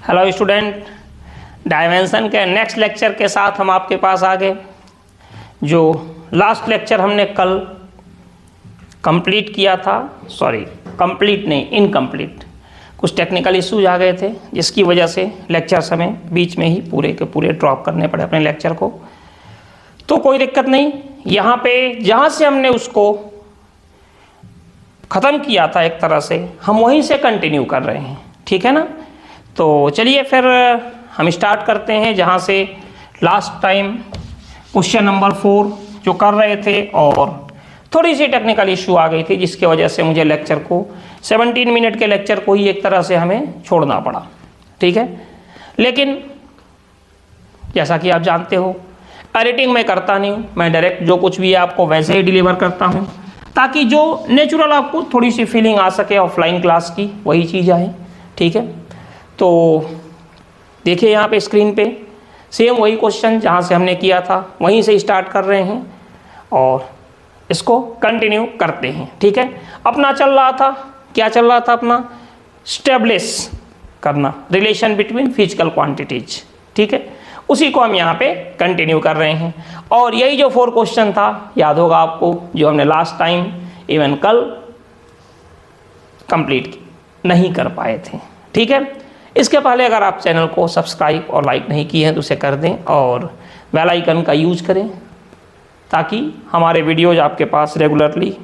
Hello student, dimension के next lecture के साथ हम आपके पास आ गए। जो लास्ट लेक्चर हमने कल कंप्लीट किया था, कंप्लीट नहीं, इनकम्प्लीट, कुछ टेक्निकल इश्यूज आ गए थे जिसकी वजह से लेक्चर्स हमें बीच में ही पूरे के पूरे ड्रॉप करने पड़े अपने लेक्चर को। तो कोई दिक्कत नहीं, यहाँ पे जहाँ से हमने उसको ख़त्म किया था एक तरह से हम वहीं से कंटिन्यू कर रहे हैं, ठीक है ना। तो चलिए फिर हम स्टार्ट करते हैं जहाँ से लास्ट टाइम क्वेश्चन नंबर 4 जो कर रहे थे, और थोड़ी सी टेक्निकल इशू आ गई थी जिसकी वजह से मुझे लेक्चर को 17 मिनट के लेक्चर को ही एक तरह से हमें छोड़ना पड़ा, ठीक है। लेकिन जैसा कि आप जानते हो एडिटिंग मैं करता नहीं हूँ, मैं डायरेक्ट जो कुछ भी है आपको वैसे ही डिलीवर करता हूँ ताकि जो नेचुरल आपको थोड़ी सी फीलिंग आ सके ऑफलाइन क्लास की, वही चीज़ आए, ठीक है। तो देखिए यहाँ पे स्क्रीन पे सेम वही क्वेश्चन जहाँ से हमने किया था वहीं से स्टार्ट कर रहे हैं और इसको कंटिन्यू करते हैं, ठीक है। अपना चल रहा था, क्या चल रहा था अपना, स्टेब्लिश करना रिलेशन बिटवीन फिजिकल क्वांटिटीज, ठीक है। उसी को हम यहाँ पे कंटिन्यू कर रहे हैं और यही जो 4 क्वेश्चन था याद होगा आपको, जो हमने लास्ट टाइम इवन कल कंप्लीट नहीं कर पाए थे, ठीक है। इसके पहले अगर आप चैनल को सब्सक्राइब और लाइक नहीं किए हैं तो उसे कर दें और बेल आइकन का यूज करें ताकि हमारे वीडियोज आपके पास रेगुलरली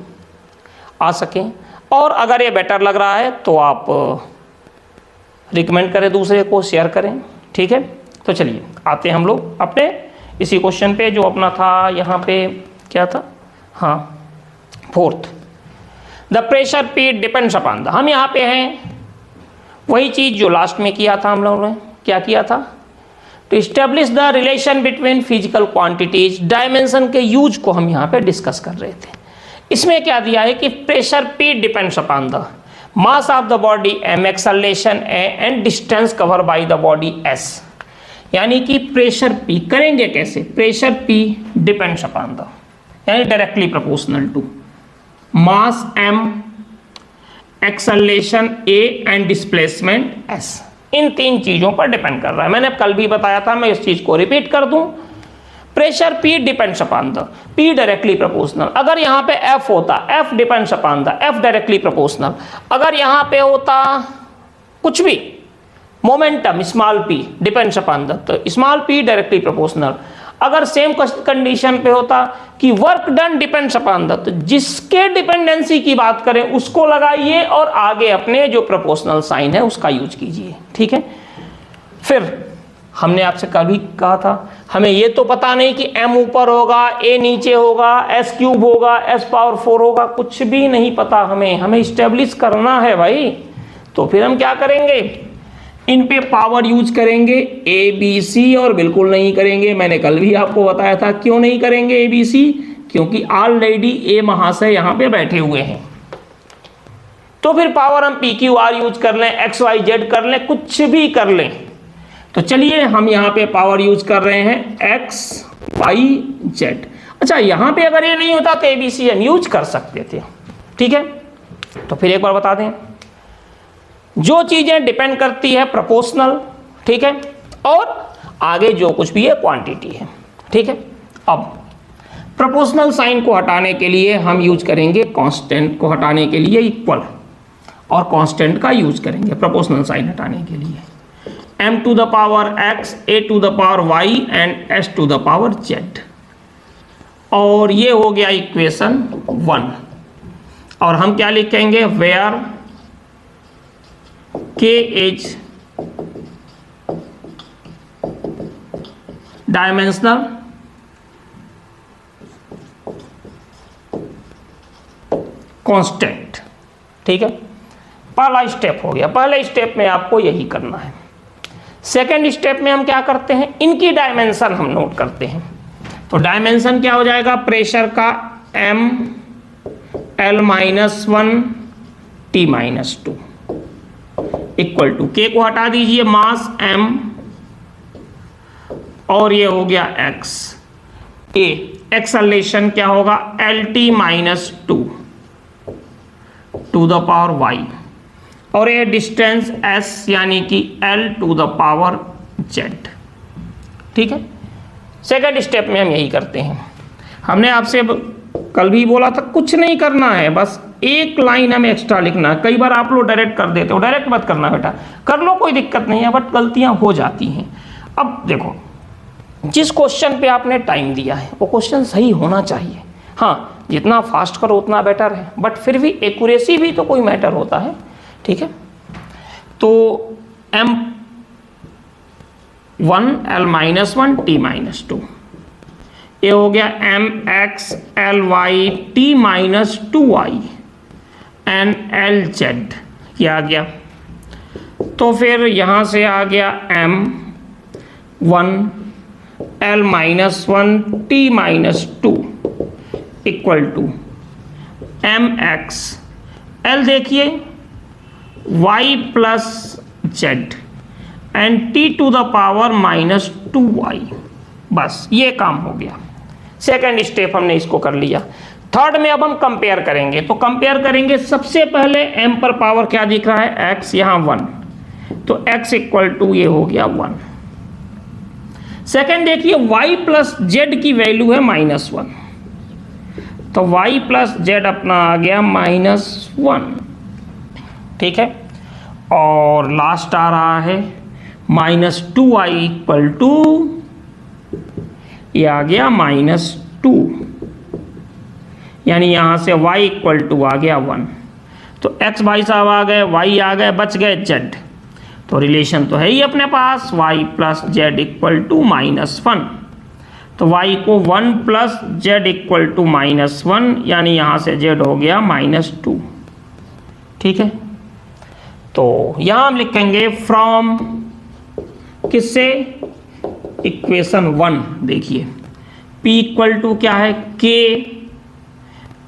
आ सकें। और अगर ये बेटर लग रहा है तो आप रिकमेंड करें, दूसरे को शेयर करें, ठीक है। तो चलिए आते हैं हम लोग अपने इसी क्वेश्चन पे जो अपना था यहाँ पे, क्या था, हाँ 4th, the pressure P depends upon the. हम यहाँ पे हैं वही चीज़ जो लास्ट में किया था हम लोगों ने, क्या किया था, to establish the relation between physical quantities. Dimension के यूज को हम यहाँ पे डिस्कस कर रहे थे। इसमें क्या दिया है कि pressure P depends upon the mass of the body M, acceleration A and distance cover by the body S। यानी कि प्रेशर P करेंगे कैसे, pressure P depends upon the, यानी directly proportional to mass M, acceleration A and displacement S। इन 3 चीज़ों पर depend कर रहा है। मैंने कल भी बताया था, मैं इस चीज़ को रिपीट कर दूं। Pressure P depends upon the, P directly proportional. अगर यहाँ पे F होता, F depends upon the, F directly proportional. अगर यहाँ पे होता कुछ भी, momentum small p depends upon the, तो स्मॉल p डायरेक्टली प्रोपोर्शनल। अगर सेम कंडीशन पे होता कि work done depends upon the, तो जिसके डिपेंडेंसी की बात करें उसको लगाइए और आगे अपने जो प्रोपोर्शनल साइन है उसका यूज कीजिए, ठीक है। फिर हमने आपसे कभी कहा था हमें ये तो पता नहीं कि m ऊपर होगा, a नीचे होगा, s क्यूब होगा, s पावर 4 होगा, कुछ भी नहीं पता हमें इस्टेब्लिश करना है भाई। तो फिर हम क्या करेंगे, इन पे पावर यूज करेंगे A B C, और बिल्कुल नहीं करेंगे, मैंने कल भी आपको बताया था क्यों नहीं करेंगे A B C, क्योंकि ऑलरेडी A महाशय यहाँ पे बैठे हुए हैं। तो फिर पावर हम P Q R यूज कर लें, X Y Z कर लें, कुछ भी कर लें। तो चलिए हम यहाँ पे पावर यूज कर रहे हैं X Y Z। अच्छा, यहाँ पे अगर ये नहीं होता तो A B C हम यूज कर सकते थे, ठीक है। तो फिर एक बार बता दें, जो चीजें डिपेंड करती है प्रोपोर्शनल, ठीक है, और आगे जो कुछ भी है क्वांटिटी है, ठीक है। अब प्रोपोर्शनल साइन को हटाने के लिए हम यूज करेंगे कांस्टेंट को हटाने के लिए इक्वल, और कांस्टेंट का यूज करेंगे प्रोपोर्शनल साइन हटाने के लिए m to the power x, a to the power y and s to the power z। और ये हो गया इक्वेशन 1। और हम क्या लिखेंगे, where K is dimensional constant, ठीक है। पहला स्टेप हो गया। पहले स्टेप में आपको यही करना है। सेकेंड स्टेप में हम क्या करते हैं, इनकी डायमेंशन हम नोट करते हैं। तो डायमेंशन क्या हो जाएगा, प्रेशर का M L-1 T-2 equal to, K को हटा दीजिए, मास M, और ये हो गया X, A एक्सेलरेशन क्या होगा, LT-2 to the power Y, और ये डिस्टेंस s यानी कि l to the power z। ठीक है, सेकंड स्टेप में हम यही करते हैं। हमने आपसे कल भी बोला था कुछ नहीं करना है, बस एक लाइन हमें एक्स्ट्रा लिखना है। कई बार आप लोग डायरेक्ट कर देते हो, डायरेक्ट मत करना बेटा, कर लो कोई दिक्कत नहीं है, बट गलतियां हो जाती हैं। अब देखो, जिस क्वेश्चन पे आपने टाइम दिया है वो क्वेश्चन सही होना चाहिए। हाँ, जितना फास्ट करो उतना बेटर है, बट फिर भी एक्यूरेसी भी तो कोई मैटर होता है। ठीक है, तो m1 l-1 t-2, ये हो गया mx ly t-2y and lz, ये आ गया। तो फिर यहाँ से आ गया m1 l-1 t-2 equal to mx, l देखिए y plus z and t to the power -2y। बस ये काम हो गया। सेकंड स्टेप हमने इसको कर लिया। थर्ड में अब हम कंपेयर करेंगे। तो कंपेयर करेंगे, सबसे पहले m पर पावर क्या दिख रहा है, x, यहाँ 1, तो x इक्वल टू ये हो गया 1। सेकंड देखिए, y प्लस z की वैल्यू है -1, तो y प्लस z अपना आ गया -1। ठीक है, और लास्ट आ रहा है -2y इक्वल टू, ये आ गया -2, यानी यहां से y इक्वल टू आ गया 1। तो x भाई साहब आ गए, y आ गए, बच गए z। तो रिलेशन तो है ही अपने पास, y plus z equal to -1। तो y को 1 प्लस z इक्वल टू -1, यानी यहां से z हो गया -2। ठीक है, तो यहां हम लिखेंगे फ्रॉम, किससे, इक्वेशन 1। देखिए p इक्वल टू क्या है, k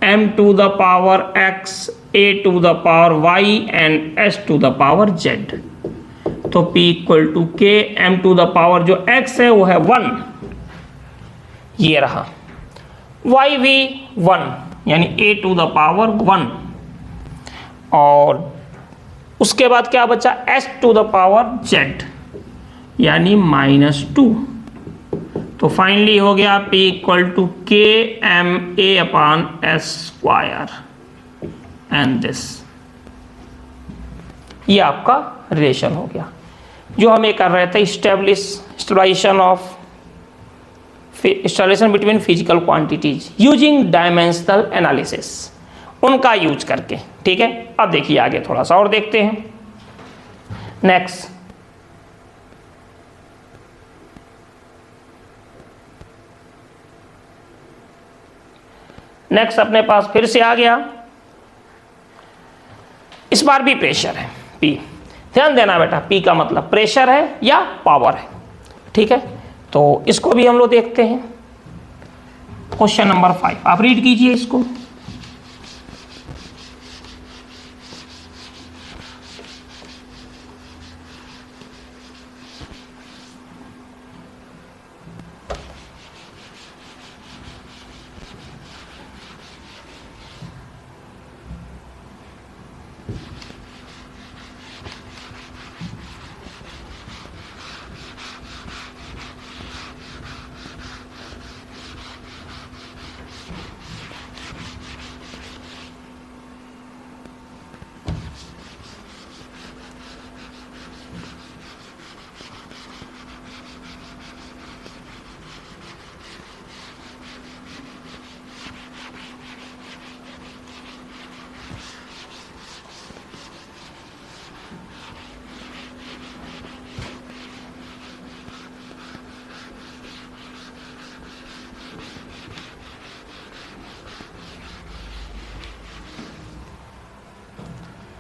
m to the power x a to the power y and s to the power z। तो p equal to k m to the power जो x है वो है 1, ये रहा, y भी 1 यानी a टू द पावर 1, और उसके बाद क्या बचा, s to the power z यानी -2। तो फाइनली हो गया p equal to k m a upon s square and this, ये आपका रिलेशन हो गया जो हमें कर रहे थे, establishing between physical quantities using dimensional analysis, उनका यूज करके। ठीक है, अब देखिए आगे थोड़ा सा और देखते हैं। नेक्स्ट, अपने पास फिर से आ गया, इस बार भी प्रेशर है P। ध्यान देना बेटा, P का मतलब प्रेशर है या पावर है। ठीक है, तो इसको भी हम लोग देखते हैं। क्वेश्चन नंबर 5 आप रीड कीजिए इसको।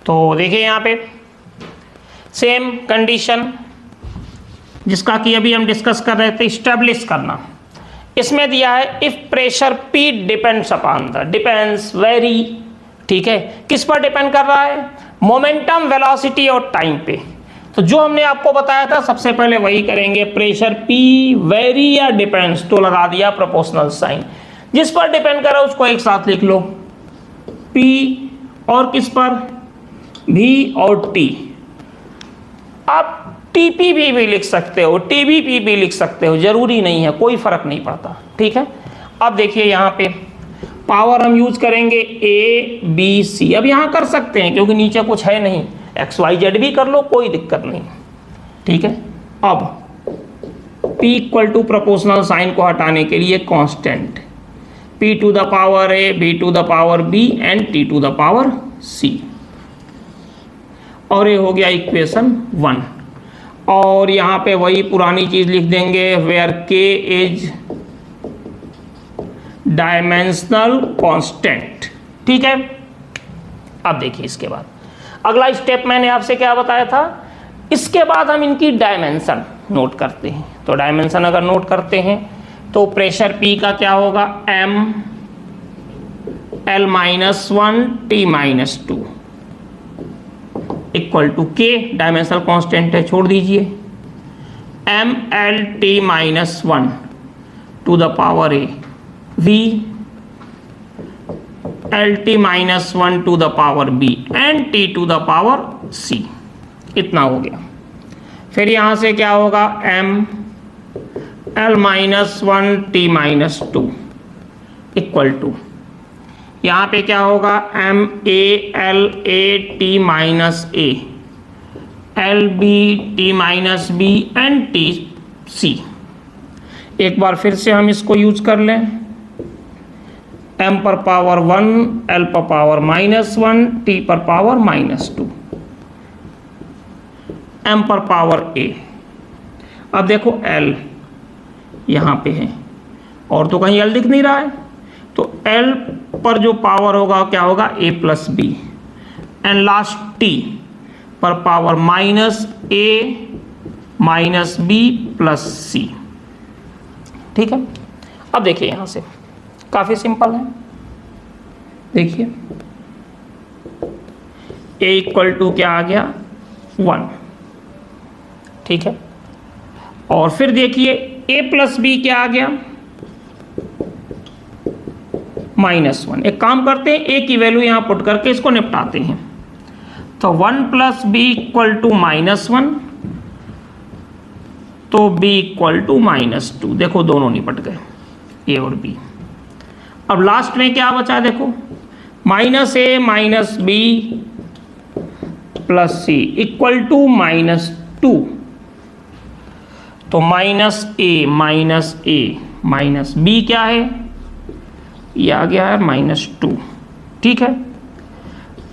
तो देखिए यहाँ पे सेम कंडीशन जिसका कि अभी हम डिस्कस कर रहे थे, स्टैब्लिश करना। इसमें दिया है if pressure P depends upon the, depends very, ठीक है, किस पर डिपेंड कर रहा है, मोमेंटम, वेलोसिटी और टाइम पे। तो जो हमने आपको बताया था सबसे पहले वही करेंगे, प्रेशर P वेरी या डिपेंड्स, तो लगा दिया प्रोपोर्शनल साइन। जिस पर डिपेंड कर रहा है उसको एक साथ लिख लो, P, और किस पर, भी और टी। आप टीपीबी भी लिख सकते हो, टीबीपी भी लिख सकते हो, जरूरी नहीं है, कोई फर्क नहीं पड़ता, ठीक है। अब देखिए यहाँ पे पावर हम यूज करेंगे ए बी सी। अब यहाँ कर सकते हैं क्योंकि नीचे कुछ है नहीं, एक्स वाई जेड भी कर लो, कोई दिक्कत नहीं, ठीक है। अब P equal to proportional sign को हटाने के लिए constant P to the power A, B to the power B and T to the power C, और ये हो गया इक्वेशन 1। और यहाँ पे वही पुरानी चीज लिख देंगे, where K is dimensional constant, ठीक है। अब देखिए इसके बाद अगला स्टेप मैंने आपसे क्या बताया था, इसके बाद हम इनकी डायमेंशन नोट करते हैं। तो डायमेंशन अगर नोट करते हैं तो प्रेशर P का क्या होगा, M L-1 T-2 equal to K, dimensional constant है, छोड़ दीजिए, M L T-1 to the power A, V L T-1 to the power B and T to the power C। इतना हो गया। फिर यहां से क्या होगा, M L-1 T-2 equal to, यहां पे क्या होगा, M A L A T-A L B T-B and T C। एक बार फिर से हम इसको यूज कर लें, M पर पावर 1, L पर पावर -1, T पर पावर -2, M पर पावर A। अब देखो L यहाँ पे है और तो कहीं L दिख नहीं रहा है, तो L पर जो पावर होगा क्या होगा, A plus B, and last T पर power -A -B plus C, ठीक है। अब देखिए यहाँ से काफी सिंपल है, देखिए A इक्वल टू क्या आ गया, 1, ठीक है। और फिर देखिए A प्लस B क्या आ गया, -1। एक काम करते हैं, A की वैल्यू यहां पुट करके इसको निपटाते हैं। तो 1 प्लस B इक्वल टू -1, तो B इक्वल टू -2। देखो दोनों निपट गए, A और B। अब लास्ट में क्या बचा, देखो -A -B plus C equal to -2। तो -A -B क्या है, ये आ गया है -2, ठीक है,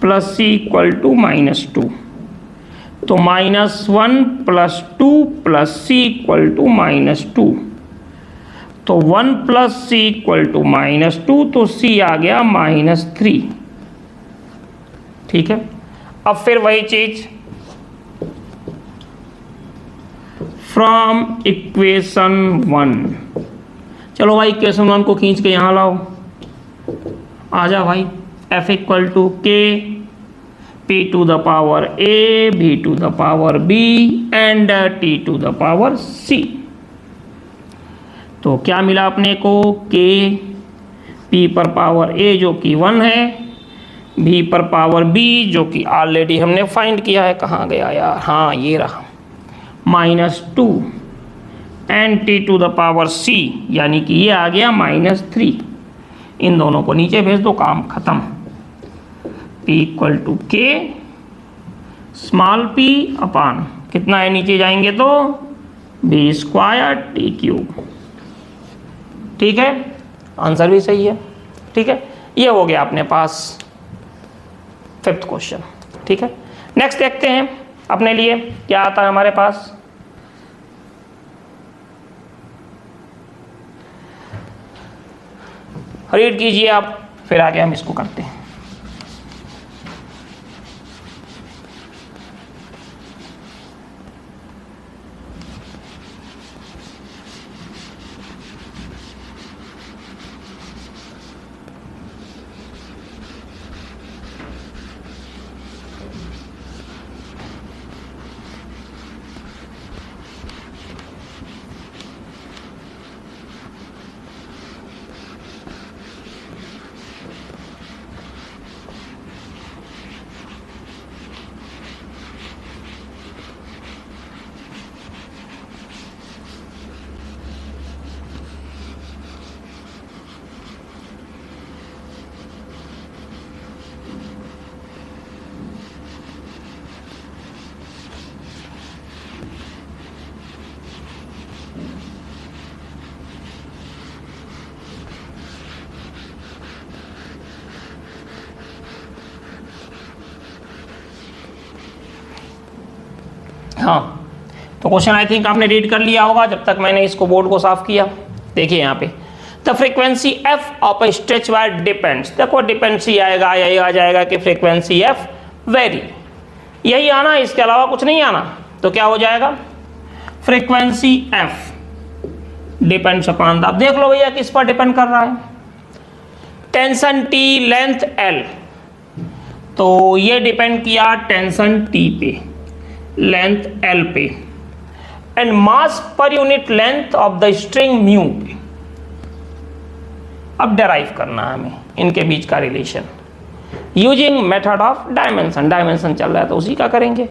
प्लस C इक्वल टू -2। तो -1 plus 2 plus C equal to -2। तो 1 प्लस C इक्वल टू -2, तो C आ गया -3, ठीक है। अब फिर वही चीज फ्रॉम इक्वेशन 1, चलो भाई इक्वेशन 1 को खींच के यहां लाओ, आ जा भाई, F equal to K P to the power A B to the power B and T to the power C। तो क्या मिला अपने को, K P पर पावर A जो कि 1 है, B पर पावर B जो कि ऑलरेडी हमने फाइंड किया है, कहाँ गया यार, हाँ ये रहा, -2 and T to the power C यानी कि ये आ गया -3। इन दोनों को नीचे भेज दो, काम खत्म। P equal to K small p upon कितना है, नीचे जाएंगे तो B² T³, ठीक है, आंसर भी सही है, ठीक है। ये हो गया अपने पास 5th क्वेश्चन, ठीक है। नेक्स्ट देखते हैं अपने लिए क्या आता है हमारे पास। रीड कीजिए आप, फिर आगे हम इसको करते हैं। हाँ, तो क्वेश्चन आई थिंक आपने रीड कर लिया होगा जब तक मैंने इसको बोर्ड को साफ किया। देखिए यहाँ पे the frequency F of a stretch wire depends, देखो डिपेंडेंसी आएगा, यही आ जाएगा कि फ्रीक्वेंसी एफ वेरी, यही आना, इसके अलावा कुछ नहीं आना। तो क्या हो जाएगा, frequency F depends upon the, अब देख लो भैया किस पर डिपेंड कर रहा है, टेंशन टी लेंथ एल, तो ये डिपेंड किया टेंशन टी पे, लेंथ एल पे, and mass per unit length of the string mu पे। अब डेराइव करना है हमें इनके बीच का relation using method of dimension, dimension चल रहा है तो उसी का करेंगे,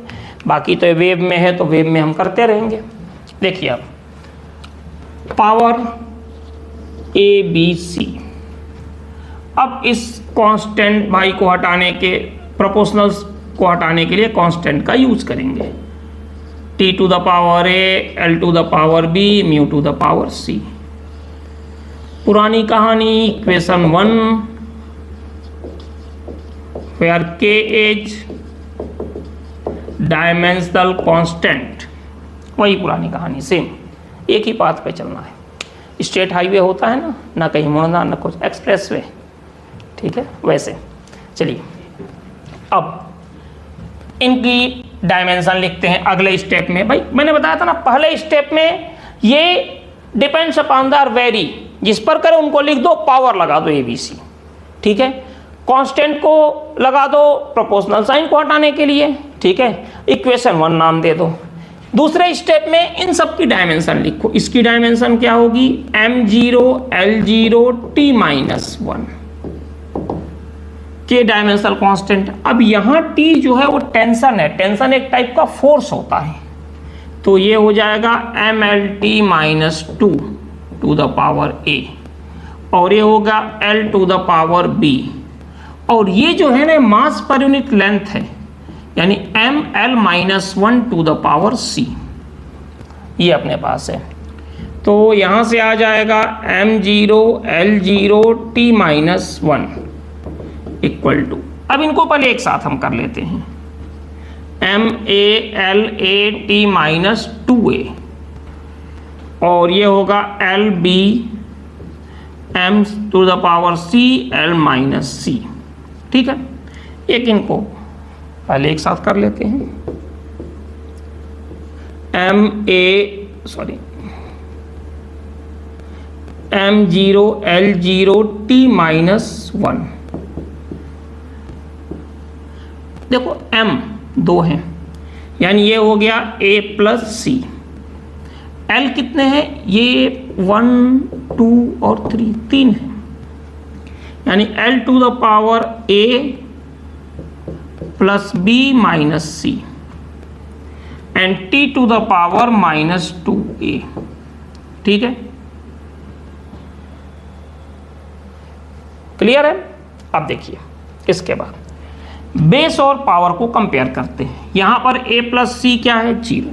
बाकी तो वेव में है तो वेव में हम करते रहेंगे। देखिए अब पावर ए बी सी, अब इस कांस्टेंट भाई को हटाने के, प्रोपोर्शनल्स को हटाने के लिए कांस्टेंट का यूज करेंगे, T to the power a, L to the power b, mu to the power c. पुरानी कहानी equation 1 where k is dimensional constant, वही पुरानी कहानी सेम, एक ही पाथ पे चलना है। स्टेट हाईवे होता है ना कहीं मुड़ना ना कुछ, एक्सप्रेस वे, ठीक है वैसे। चलिए अब इनकी डायमेंशन लिखते हैं अगले स्टेप में। भाई मैंने बताया था ना पहले स्टेप में ये डिपेंड्स अपॉन द वेरी, जिस पर करें उनको लिख दो, पावर लगा दो ABC, ठीक है, कांस्टेंट को लगा दो प्रोपोर्शनल साइन को हटाने के लिए, ठीक है, इक्वेशन 1 नाम दे दो। दूसरे स्टेप में इन सब की डायमेंशन लिखो, इसकी डायमेंशन क्या होगी, m0 l0 t-1 के डायमेंशनल कांस्टेंट। अब यहाँ t जो है वो टेंशन है, टेंशन एक टाइप का फोर्स होता है, तो ये हो जाएगा mlt-2 to the power a, और ये होगा l to the power b, और ये जो है ना मास पर यूनिट लेंथ है, यानी ml-1 to the power c, ये अपने पास है। तो यहाँ से आ जाएगा m0 l0 t-1 equal to, अब इनको पहले एक साथ हम कर लेते हैं, ma la t-2a, और ये होगा lb m to the power c l-c, ठीक है। एक इनको पहले एक साथ कर लेते हैं, m0 l0 t-1, देखो m दो हैं, यानी ये हो गया a प्लस सी, l कितने हैं, ये 1 2 और 3, 3 है, यानी l to the power a plus b minus c and t to the power -2a, ठीक है, क्लियर है। अब देखिए इसके बाद बेस और पावर को कंपेयर करते हैं। यहां पर a प्लस सी क्या है, 0,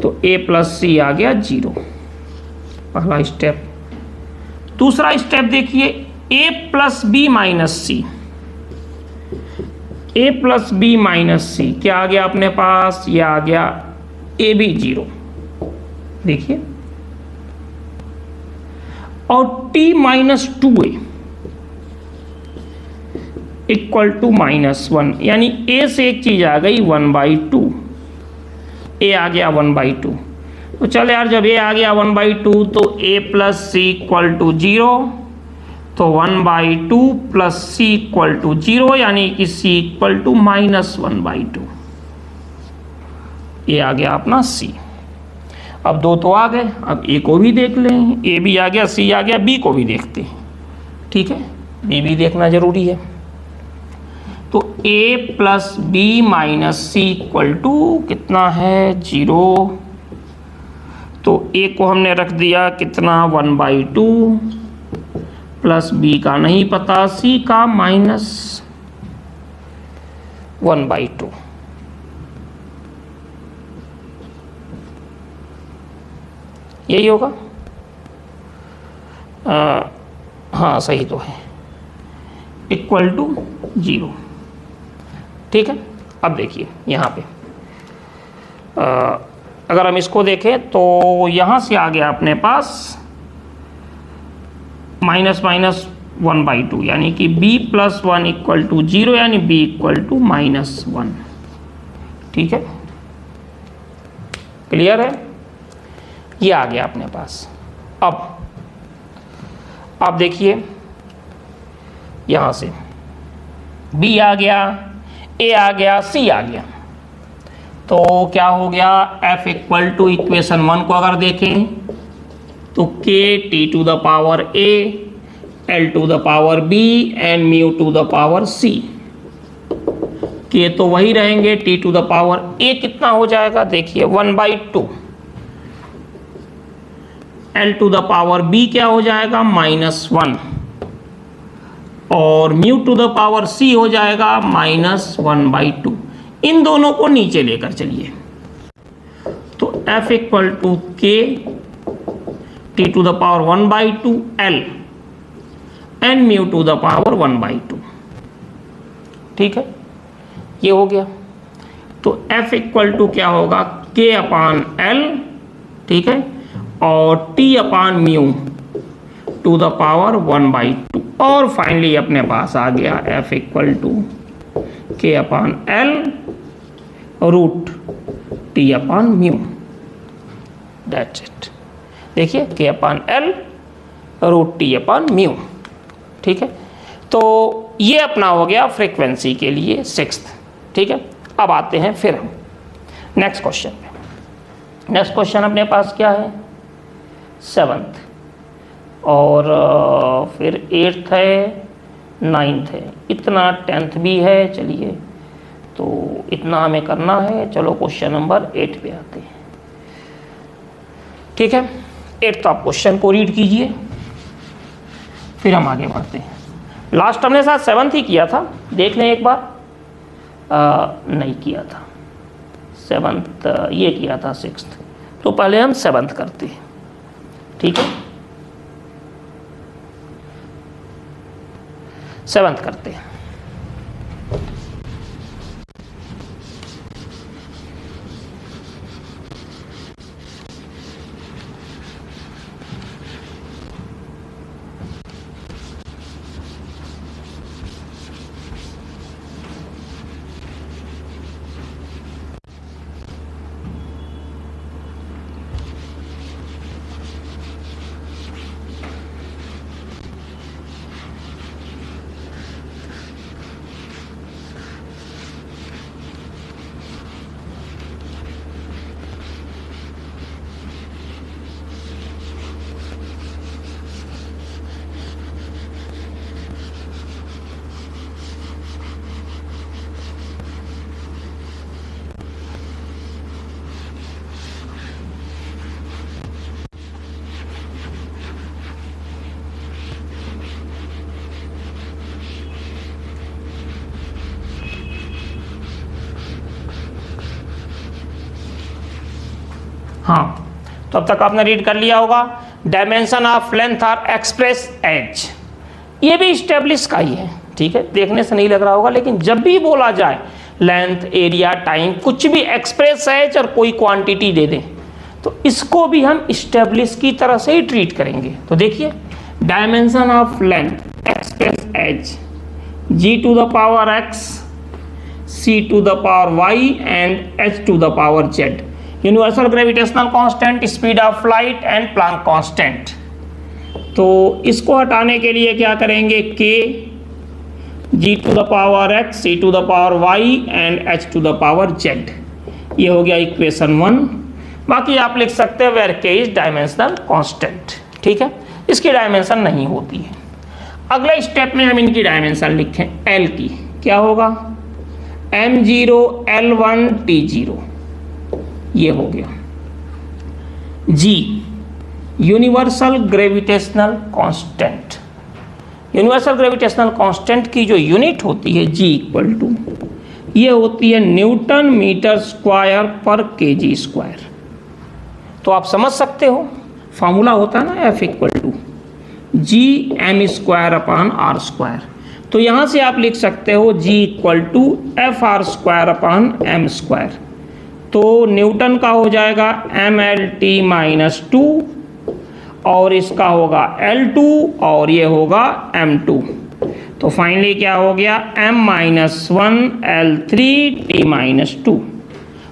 तो a प्लस सी आ गया 0, पहला स्टेप। दूसरा स्टेप देखिए a plus b minus c, a plus b minus c क्या आ गया अपने पास, ये आ गया a भी 0, देखिए, और t-2a इक्वल टू -1, यानी a से एक चीज आ गई 1/2, a आ गया 1/2। तो चल यार जब a आ गया 1/2 तो a plus c equal to 0, तो 1/2 प्लस सी इक्वल टू 0, यानी कि c इक्वल टू -1/2, ये आ गया अपना c। अब दो तो आ गए, अब a को भी देख लें, a भी आ गया, c आ गया, b को भी देखते हैं, ठीक है, b भी देखना जरूरी है। तो a plus b minus c equal to कितना है, 0, तो a को हमने रख दिया कितना 1/2, प्लस b का नहीं पता, c का -1/2, यही होगा, हाँ सही तो है, इक्वल टू 0, ठीक है। अब देखिए यहाँ पे अगर हम इसको देखें तो यहाँ से आ गया अपने पास माइनस माइनस 1/2, यानी कि b + 1 = 0, यानी b = -1। ठीक है, क्लियर है, ये आ गया अपने पास। अब आप देखिए यहाँ से b आ गया, a आ गया, c आ गया, तो क्या हो गया, f = इक्वेशन 1 को अगर देखें तो k T⁴ a L⁴ b and μ⁴ c। के तो वही रहेंगे, T⁴ a कितना हो जाएगा, देखिए 1/2, L⁴ b क्या हो जाएगा, -1, और μ⁴ c हो जाएगा -1/2। इन दोनों को नीचे लेकर चलिए, तो f = k T⁴ 1/2 L and μ⁴ 1/2। ठीक है, ये हो गया। तो f = क्या होगा, k/L, ठीक है, और T/μ⁴ 1/2, और फाइनली अपने पास आ गया f = k/L √T/μ। That's it. देखिए k/L √T/μ। ठीक है, तो ये अपना हो गया फ्रीक्वेंसी के लिए 6th। ठीक है, अब आते हैं फिर हम नेक्स्ट क्वेश्चन पे। नेक्स्ट क्वेश्चन अपने पास क्या है, 7th, और फिर 8th है, 9th है, इतना 10th भी है। चलिए, तो इतना हमें करना है। चलो क्वेश्चन नंबर 8 पे आते हैं। ठीक है, 8th आप क्वेश्चन को रीड कीजिए, फिर हम आगे बढ़ते हैं। लास्ट हमने साथ 7th ही किया था, देख लें एक बार। नहीं किया था 7th, ये किया था 6th, तो पहले हम 7th करते हैं। ठीक है, 7th करते हैं। हाँ, तो अब तक आपने रीड कर लिया होगा। Dimension of length are express as, ये भी स्टेब्लिश का ही है। ठीक है, देखने से नहीं लग रहा होगा, लेकिन जब भी बोला जाए लेंथ, एरिया, टाइम, कुछ भी एक्सप्रेस एज और कोई क्वांटिटी दे दें, तो इसको भी हम स्टेब्लिश की तरह से ही ट्रीट करेंगे। तो देखिए, dimension of length express as g⁴x, c⁴y and h⁴z, universal gravitational constant, speed of light and Planck constant. तो इसको हटाने के लिए क्या करेंगे, k g⁴x, c⁴y and h⁴z। ये हो गया इक्वेशन 1। बाकी आप लिख सकते हैं where k is dimensional constant. ठीक है, इसकी डायमेंशन नहीं होती है। अगले स्टेप में हम इनकी डायमेंशन लिखें, l की क्या होगा, m0 L1 T0, ये हो गया। g universal gravitational constant, universal gravitational constant की जो यूनिट होती है g ये होती है न्यूटन मीटर स्क्वायर पर kg²। तो आप समझ सकते हो, फार्मूला होता है ना F g m²/r²। तो यहाँ से आप लिख सकते हो g = FR²/m²। तो न्यूटन का हो जाएगा mLT-2 और इसका होगा L2 और ये होगा M2। तो फाइनली क्या हो गया M-1L3T-2।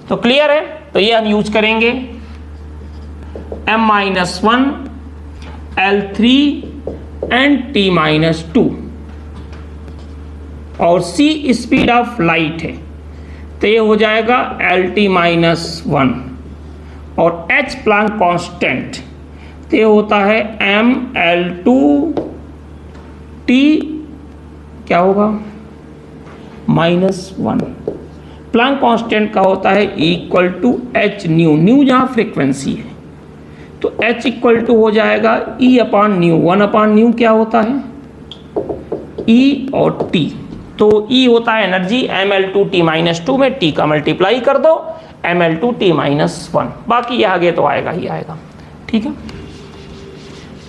तो क्लियर है, तो ये हम यूज करेंगे M-1L3 एंड T-2 और C स्पीड ऑफ लाइट है तो ये हो जाएगा LT-1 और H प्लांक कांस्टेंट तो ये होता है ML2T क्या होगा -1। प्लांक कांस्टेंट का होता है equal to H nu, nu जहाँ फ्रीक्वेंसी है तो H इक्वल टू हो जाएगा E/न्यू। 1/न्यू क्या होता है E और T, तो E होता है एनर्जी, mL2T-2 में T का मल्टीप्लाई कर दो mL2T-1, बाकी ये आगे तो आएगा ही आएगा। ठीक है,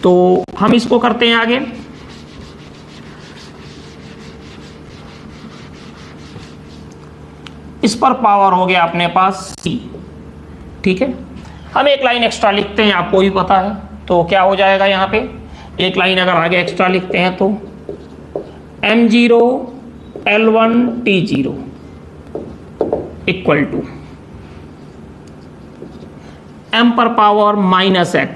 तो हम इसको करते हैं आगे। इस पर पावर हो गया अपने पास C। ठीक है, हम एक लाइन एक्स्ट्रा लिखते हैं, आपको भी पता है, तो क्या हो जाएगा यहाँ पे एक लाइन अगर आगे एक्स्ट्रा लिखते हैं तो M0L1T0 इक्वल टू M पर power -x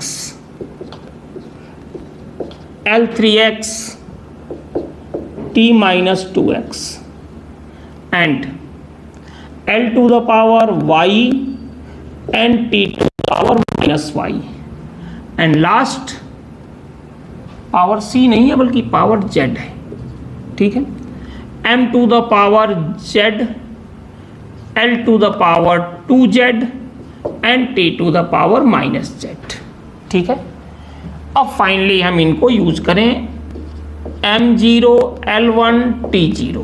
L3x T-2x and L to the power y and T to the power -y and last power C नहीं है बल्कि पावर Z है। ठीक है, M to the power Z, L to the power 2Z and T to the power -z। ठीक है, अब finally हम इनको यूज करें M0L1T0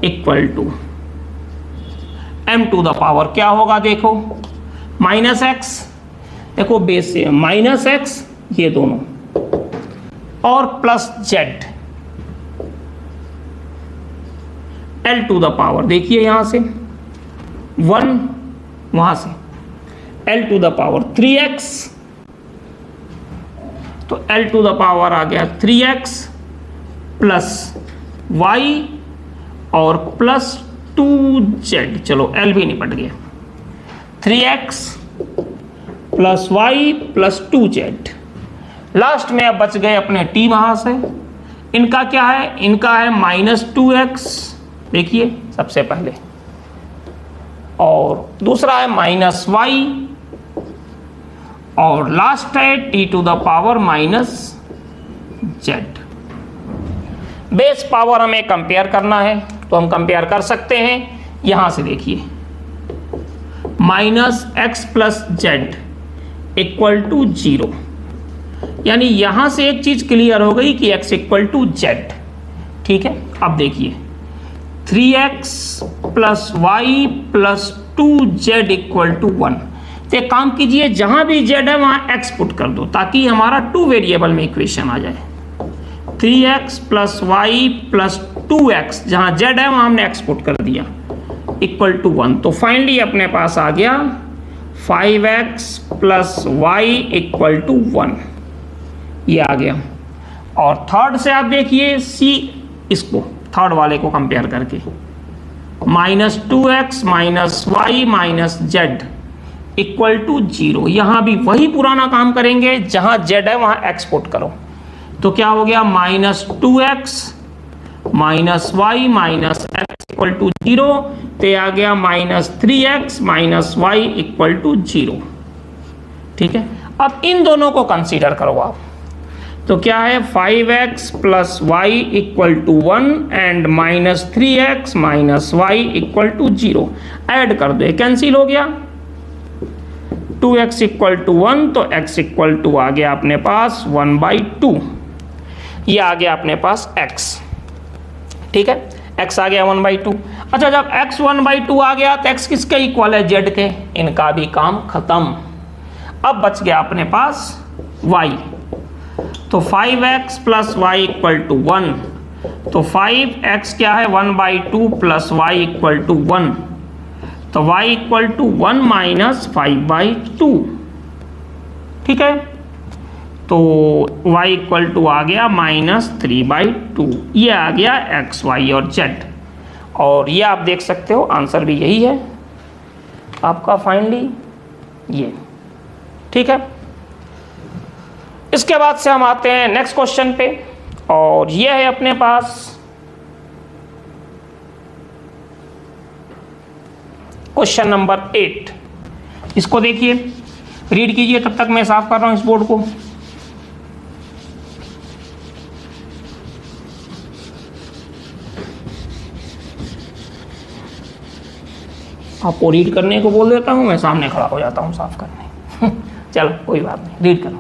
equal to M to the power क्या होगा देखो -x, देखो बेस से -x ये दोनों और +z L to the power देखिए यहां से 1 वहां से L to the power 3x, तो L टू द पावर आ गया 3x प्लस y और प्लस 2z, चलो L भी निपट गया, 3x plus y plus 2z। Last में अब बच गए अपने t वहां से, इनका क्या है, इनका है -2x देखिए सबसे पहले, और दूसरा है -y और लास्ट है t to the power -z। Base power हमें कंपेयर करना है तो हम कंपेयर कर सकते हैं, यहां से देखिए -x plus z equal to 0, यानी यहां से एक चीज क्लियर हो गई कि x इक्वल टू z। ठीक है, अब देखिए 3x plus y plus 2z equal to 1। तो एक काम कीजिए, जहां भी z है वहां x पुट कर दो ताकि हमारा 2 वेरिएबल में इक्वेशन आ जाए। 3x plus y plus 2x, जहां z है वहां हमने x पुट कर दिया इक्वल टू 1। तो फाइनली अपने पास आ गया 5x plus y equal to 1, ये आ गया। और थर्ड से आप देखिए c, इसको थर्ड वाले को कंपेयर करके -2x minus y minus z equal to 0, यहां भी वही पुराना काम करेंगे, जहां z है वहां x पुट करो। तो क्या हो गया -2x minus y minus x equal to 0, तो आ गया -3x minus y equal to 0। ठीक है, अब इन दोनों को कंसीडर करो आप, तो क्या है 5x plus y equal to 1 and -3x minus y equal to 0, add कर दो, कैंसिल हो गया। 2x इक्वल टू 1 तो x इक्वल टू आ गया अपने पास 1/2, ये आ गया अपने पास x। ठीक है, x आ गया 1/2। अच्छा, जब x 1/2 आ गया तो x किसके इक्वल है, z के, इनका भी काम खत्म। अब बच गया अपने पास y, तो 5x plus y equal to 1, तो 5x क्या है 1/2 प्लस y इक्वल टू 1, तो y इक्वल टू 1 माइनस 5/2, ठीक है। तो y इक्वल टू आ गया -3/2, ये आ गया x, y और z। और ये आप देख सकते हो आंसर भी यही है आपका फाइनली ये, ठीक है। इसके बाद से हम आते हैं नेक्स्ट क्वेश्चन पे, और ये है अपने पास क्वेश्चन नंबर 8। इसको देखिए, रीड कीजिए, तब तक मैं साफ कर रहा हूं इस बोर्ड को। आपको रीड करने को बोल देता हूं, मैं सामने खड़ा हो जाता हूं साफ करने। चलो कोई बात नहीं, रीड करो।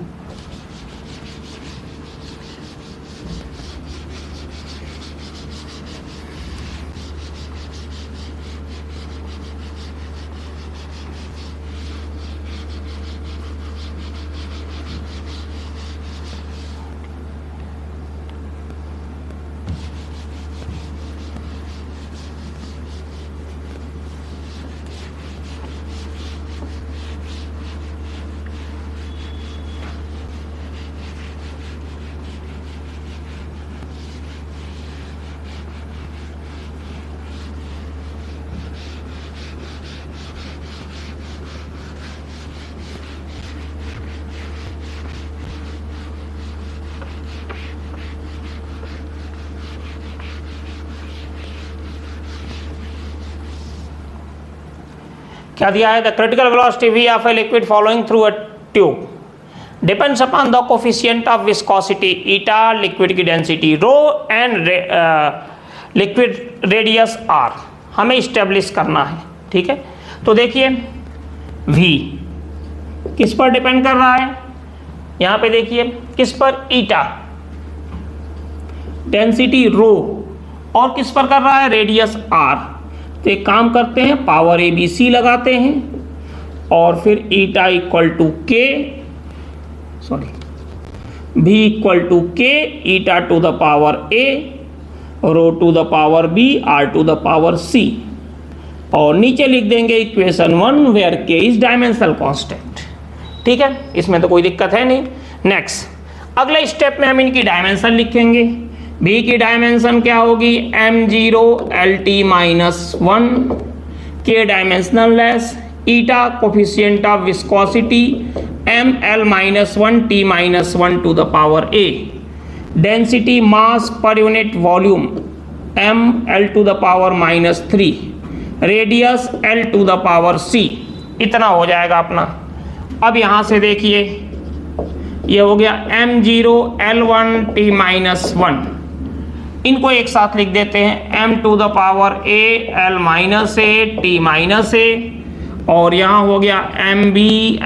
क्या दिया है? The critical velocity v of a liquid following through a tube depends upon the coefficient of viscosity eta, liquid की density rho and liquid radius r हमें इस्टेब्लिश करना है, ठीक है। तो देखिए v किस पर डिपेंड कर रहा है, यहाँ पे देखिए किस पर, ईटा, डेंसिटी रो, और किस पर कर रहा है, रेडियस r। तो एक काम करते हैं, पावर ABC लगाते हैं और फिर eta equal to k, v equal to k eta to the power a, rho to the power b, r to the power c, और नीचे लिख देंगे equation 1 where k is dimensional constant, ठीक है। इसमें तो कोई दिक्कत है नहीं। नेक्स्ट अगले स्टेप में हम इनकी डायमेंशन लिखेंगे। b की डायमेंशन क्या होगी, m0 lt -1, k dimensional less, eta coefficient of viscosity ml -1 t -1 to the power a, density mass per unit volume ml to the power -3, radius l to the power c। इतना हो जाएगा अपना। अब यहाँ से देखिए ये हो गया m0 l1 t -1, इनको एक साथ लिख देते हैं m to the power a l -a t -a, और यहाँ हो गया mb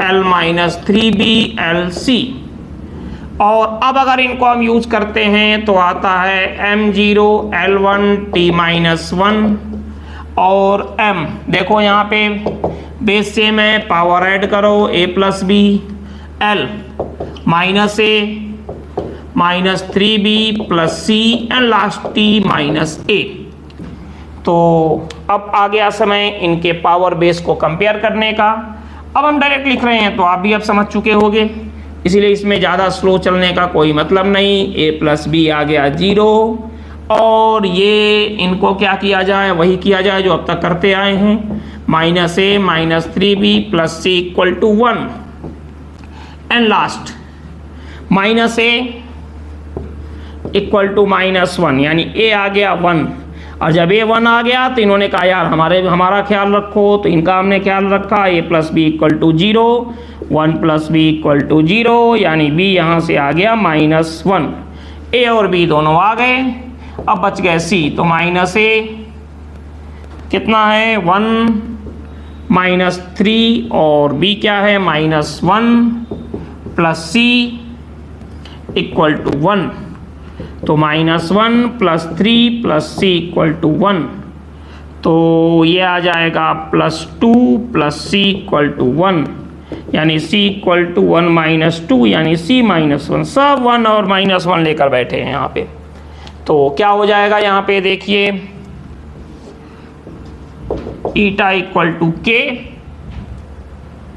l -3b l c। और अब अगर इनको हम यूज करते हैं तो आता है m0 l1 t -1 और m, देखो यहाँ पे बेस सेम है, पावर ऐड करो a plus b, l -a -3b plus c and last t -a। तो अब आ गया समय इनके पावर बेस को कंपेयर करने का। अब हम डायरेक्ट लिख रहे हैं तो आप भी अब समझ चुके होंगे, इसीलिए इसमें ज़्यादा स्लो चलने का कोई मतलब नहीं। a प्लस बी आ गया 0, और ये इनको क्या किया जाए, वही किया जाए जो अब तक करते आए हैं, -a -3b plus c equal to 1 and last -a equal to -1, यानी a आ गया 1। और जब a 1 आ गया तो इन्होंने कहा यार हमारा ख्याल रखो, तो इनका हमने ख्याल रखा। a plus b equal to 0, 1 plus b equal to 0, यानी b यहाँ से आ गया -1। a और b दोनों आ गए, अब बच गए c, तो -a कितना है 1 -3, और b क्या है -1 प्लस c इक्वल टू 1, तो -1 plus 3 plus c equal to 1, तो ये आ जाएगा +2 प्लस c इक्वल टू 1, यानी c इक्वल टू 1 -2, यानी c -1। सब 1 और -1 लेकर बैठे हैं यहाँ पे। तो क्या हो जाएगा यहाँ पे देखिए ईटा इक्वल टू के,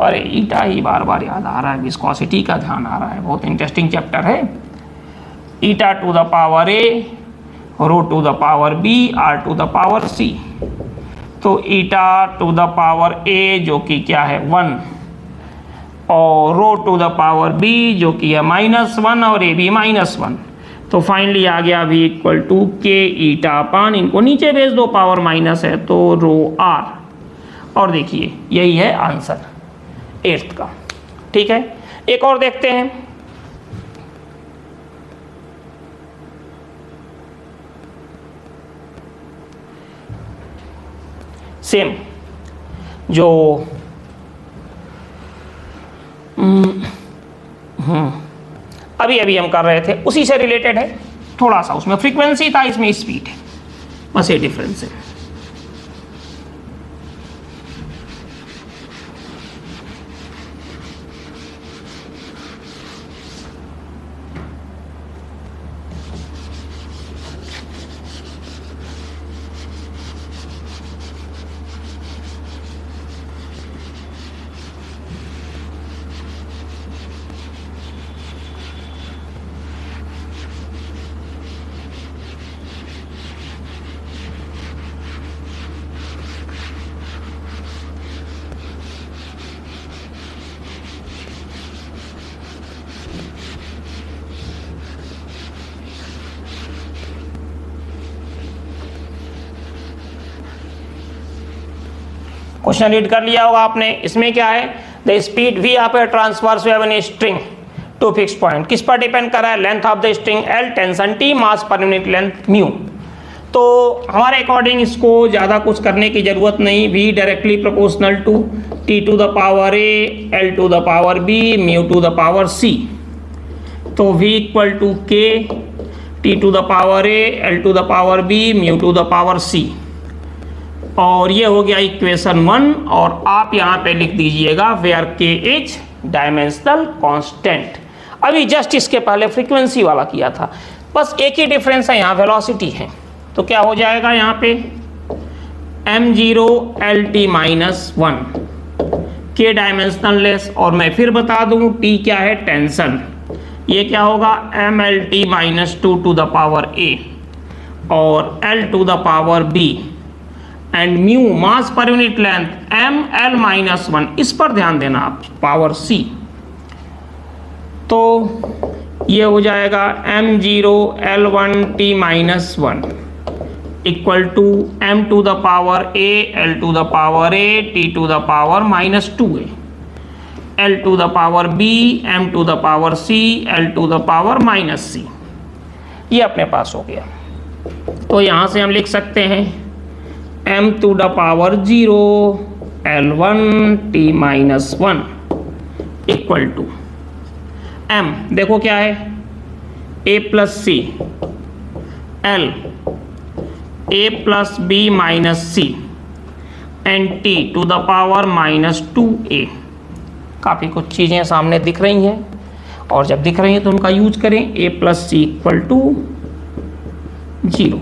अरे ईटा ही बार बार याद आ रहा है, विस्कोसिटी का ध्यान आ रहा है, बहुत इंटरेस्टिंग चैप्टर है। Eta to the power a, rho to the power b, r to the power c. तो eta to the power a जो कि क्या है 1, और rho to the power b जो कि है -1 और ए बी -1। तो फाइनली आ गया v इक्वल टू के ईटा अपान, इनको नीचे भेज दो, पावर माइनस है तो रो आर। और देखिए यही है आंसर 8th का। ठीक है, एक और देखते हैं। सेम जो अभी अभी हम कर रहे थे उसी से रिलेटेड है, थोड़ा सा उसमें फ्रीक्वेंसी था, इसमें स्पीड है, बस ये डिफरेंस है। क्वेश्चन रीड कर लिया होगा आपने। इसमें क्या है, the speed v of a transverse wave in string to fix point, किस पर डिपेंड कर रहा है, length of the string l, tension t, mass per unit length mu. तो हमारे अकॉर्डिंग इसको ज़्यादा कुछ करने की ज़रूरत नहीं, v directly proportional to t to the power a, l to the power b, mu to the power c। तो v equal to k, t to the power a, l to the power b, mu to the power c। और ये हो गया equation 1, और आप यहाँ पे लिख दीजिएगा वेयर के इज डायमेंशनल कांस्टेंट। अभी जस्ट इसके पहले फ्रीक्वेंसी वाला किया था, बस एक ही डिफरेंस है, यहाँ वेलोसिटी है। तो क्या हो जाएगा यहाँ पे m0 lt -1 के डायमेंशनल लेस, और मैं फिर बता दूँ t क्या है, टेंशन। ये क्या होगा mlt -2 to the power a और l to the power b, and mu mass per unit length ml -1, इस पर ध्यान देना आप, पावर c। तो ये हो जाएगा m0 l1t -1 equal to m to the power a, l to the power a, t to the power -2a, l to the power b, m to the power c, l to the power -c। ये अपने पास हो गया। तो यहाँ से हम लिख सकते हैं m to the power 0 l1t -1 equal to m, देखो क्या है, a plus c, l a plus b minus c, and t to the power -2a। काफ़ी कुछ चीज़ें सामने दिख रही हैं, और जब दिख रही हैं तो उनका यूज करें। a plus c equal to 0।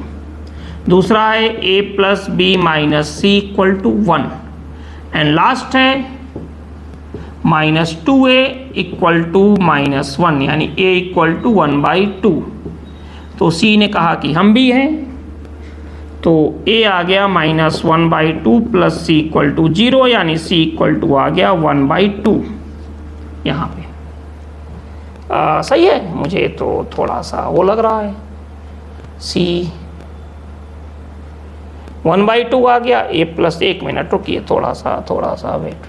दूसरा है a plus b minus c equal to 1, and last है -2a इक्वल टू -1, यानी a इक्वल टू 1/2। तो c ने कहा कि हम भी हैं, तो a आ गया -1/2 प्लस c इक्वल टू 0, यानी c इक्वल टू आ गया 1/2 यहाँ पे। सही है, मुझे तो थोड़ा सा वो लग रहा है, c 1/2 आ गया, a प्लस, 1 मिनट रुकिए, थोड़ा सा वेट,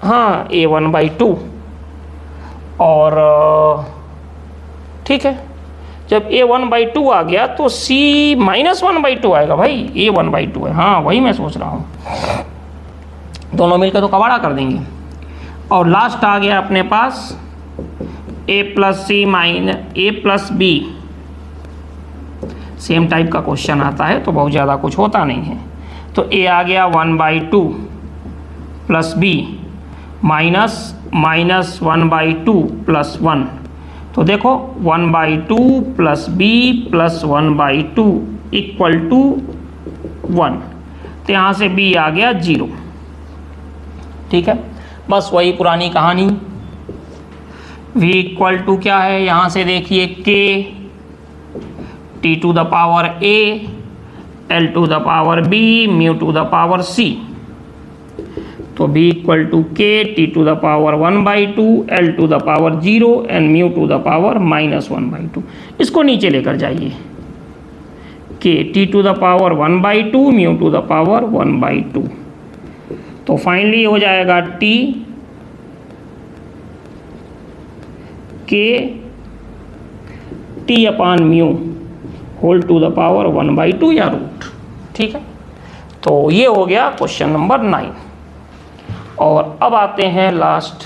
हाँ a 1/2, और ठीक है, जब a 1/2 आ गया तो c -1/2 आएगा भाई, a 1/2 है, हाँ वही मैं सोच रहा हूँ, दोनों मिलकर तो कबाड़ा कर देंगे। और लास्ट आ गया अपने पास a plus c minus a plus बी, सेम टाइप का क्वेश्चन आता है तो बहुत ज़्यादा कुछ होता नहीं है। तो a आ गया 1/2 प्लस b माइनस -1/2 प्लस 1। तो देखो 1/2 plus b plus 1/2 equal to 1। तो यहाँ से b आ गया 0। ठीक है, बस वही पुरानी कहानी। v इक्वल टू क्या है, यहाँ से देखिए k t to the power a l to the power b mu to the power c। तो b equal to k t to the power 1/2 l to the power 0 and mu to the power -1/2। इसको नीचे लेकर जाइए, k t to the power 1/2 mu to the power 1/2। तो finally हो जाएगा t k t upon mu whole to the power 1/2 या root. ठीक है, तो ये हो गया क्वेश्चन नंबर 9। और अब आते हैं लास्ट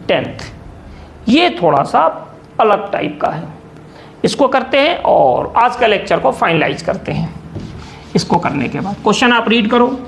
10th। ये थोड़ा सा अलग टाइप का है, इसको करते हैं और आज का लेक्चर को फाइनलाइज करते हैं। इसको करने के बाद क्वेश्चन आप रीड करो।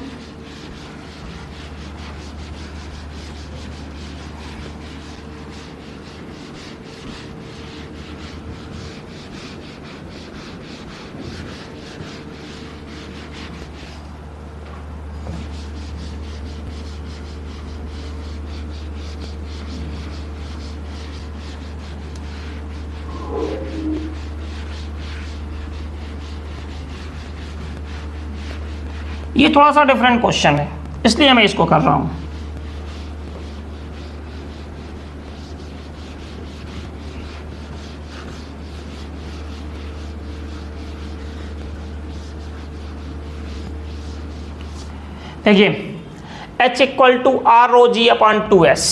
ये थोड़ा सा डिफरेंट क्वेश्चन है, इसलिए मैं इसको कर रहा हूं। देखिए h equal to R rho g upon 2s,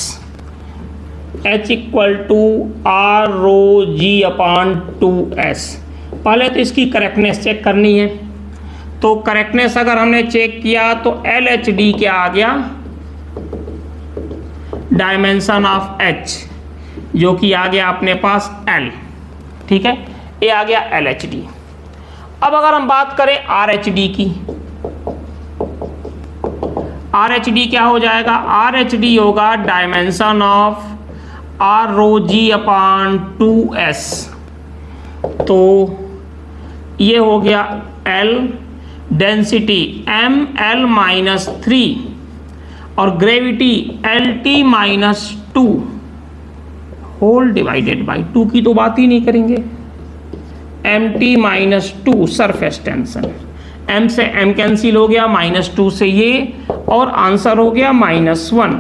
h equal to R rho g upon 2s। पहले तो इसकी करेक्टनेस चेक करनी है। तो करेक्टनेस अगर हमने चेक किया तो एल एच डी क्या आ गया, डायमेंशन ऑफ h, जो कि आ गया अपने पास l। ठीक है, ये आ गया एल एच डी। अब अगर हम बात करें आर एच डी की, आर एच डी क्या हो जाएगा, आर एच डी होगा dimension of R rho g upon 2s। तो ये हो गया l, डेंसिटी ml-3 और gravity LT-2 whole divided by 2 की तो बात ही नहीं करेंगे, MT-2 सरफेस टेंशन। m से m कैंसिल हो गया, -2 से ये, और आंसर हो गया -1।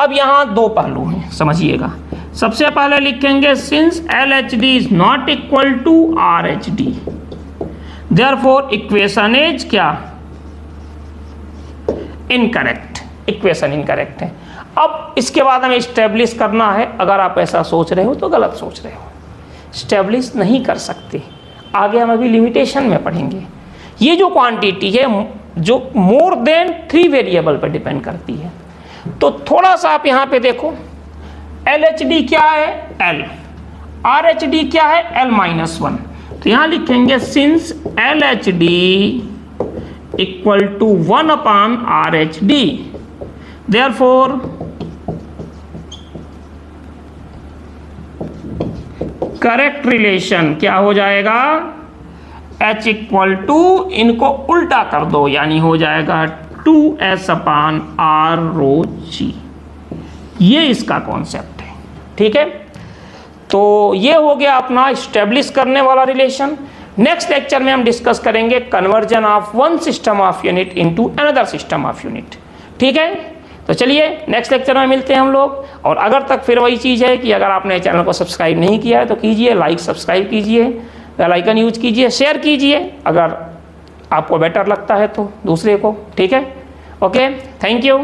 अब यहां दो पहलू हैं, समझिएगा। सबसे पहले लिखेंगे since LHD is not equal to RHD, therefore equation is क्या, इनकरेक्ट। इक्वेशन इनकरेक्ट है। अब इसके बाद हमें स्टेब्लिश करना है। अगर आप ऐसा सोच रहे हो तो गलत सोच रहे हो, स्टेब्लिश नहीं कर सकते। आगे हम अभी लिमिटेशन में पढ़ेंगे। ये जो क्वांटिटी है जो मोर देन 3 वेरिएबल पर डिपेंड करती है। तो थोड़ा सा आप यहाँ पे देखो, LHD क्या है L, RHD क्या है L-1। तो यहाँ लिखेंगे since LHD equal to 1 upon RHD, therefore correct relation क्या हो जाएगा, H इक्वल टू, इनको उल्टा कर दो, यानी हो जाएगा 2s अपान R रो G। ये इसका कॉन्सेप्ट है। ठीक है, तो ये हो गया अपना स्टेब्लिश करने वाला रिलेशन। नेक्स्ट लेक्चर में हम डिस्कस करेंगे conversion of one system of unit into another system of unit. ठीक है, तो चलिए नेक्स्ट लेक्चर में मिलते हैं हम लोग। और अगर तक फिर वही चीज़ है कि अगर आपने चैनल को सब्सक्राइब नहीं किया है तो कीजिए, लाइक सब्सक्राइब कीजिए, बेल आइकन यूज कीजिए, शेयर कीजिए अगर आपको बेटर लगता है तो दूसरे को। ठीक है, ओके, थैंक यू।